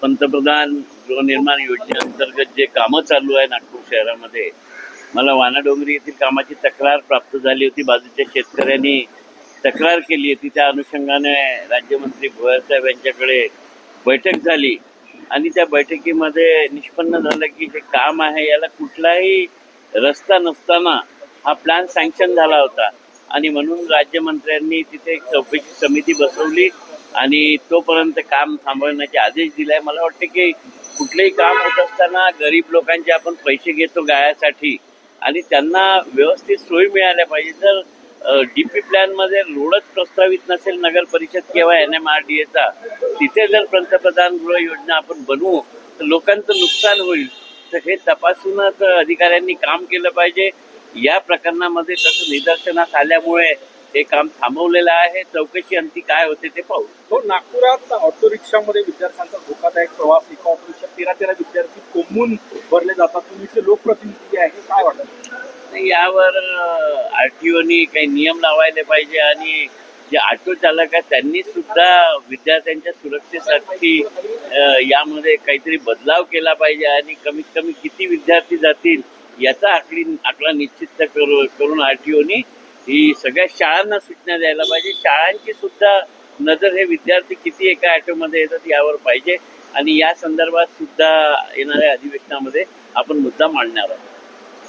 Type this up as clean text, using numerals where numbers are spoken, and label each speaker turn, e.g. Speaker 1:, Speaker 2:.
Speaker 1: पंतप्रधान गृहनिर्माण योजनेअंतर्गत जे कामं चालू आहे नागपूर शहरामध्ये, मला वानाडोंगरी येथील कामाची तक्रार प्राप्त झाली होती. बाजूच्या शेतकऱ्यांनी तक्रार केली होती. त्या अनुषंगाने राज्यमंत्री भुयार साहेब यांच्याकडे बैठक झाली आणि त्या बैठकीमध्ये निष्पन्न झालं की जे काम आहे याला कुठलाही रस्ता नसताना हा प्लॅन सँक्शन झाला होता आणि म्हणून राज्यमंत्र्यांनी तिथे एक चौकशी समिती बसवली आणि तोपर्यंत काम थांबवण्याचे आदेश दिले. मला वाटते की कुठलेही काम होत असताना गरीब लोकांचे आपण पैसे घेतो गायासाठी आणि त्यांना व्यवस्थित सोयी मिळाल्या पाहिजे. जर DP प्लॅनमध्ये रोडच प्रस्तावित नसेल नगर परिषद किंवा NMRDAचा, तिथे जर पंतप्रधान गृह योजना आपण बनवू तर लोकांचं नुकसान होईल. तर हे तपासूनच अधिकाऱ्यांनी काम केलं पाहिजे. या प्रकरणामध्ये तसं निदर्शनास आल्यामुळे हे काम थांबवलेलं आहे. चौकशी अंती काय होते ते पाहू.
Speaker 2: तो नागपुरात ऑटो रिक्षामध्ये विद्यार्थ्यांचा धोकादायक प्रवास, एका ऑटो रिक्षात 13 विद्यार्थी कोंबून भरले जातात. तुम्ही लोकप्रतिनिधी आहे, काय वाटत?
Speaker 1: यावर RTOनी काही नियम लावायला पाहिजे आणि जे ऑटो चालक आहेत त्यांनी सुद्धा विद्यार्थ्यांच्या सुरक्षेसाठी यामध्ये काहीतरी बदलाव केला पाहिजे आणि कमीत कमी किती विद्यार्थी जातील याचा आकडा निश्चित करून RTOनी ही सगळ्या शाळांना सूचना द्यायला पाहिजे. शाळांची सुद्धा नजर हे विद्यार्थी किती एका ऑटोमध्ये येतात यावर पाहिजे आणि या संदर्भात सुद्धा येणाऱ्या अधिवेशनामध्ये आपण मुद्दा मांडणार आहोत.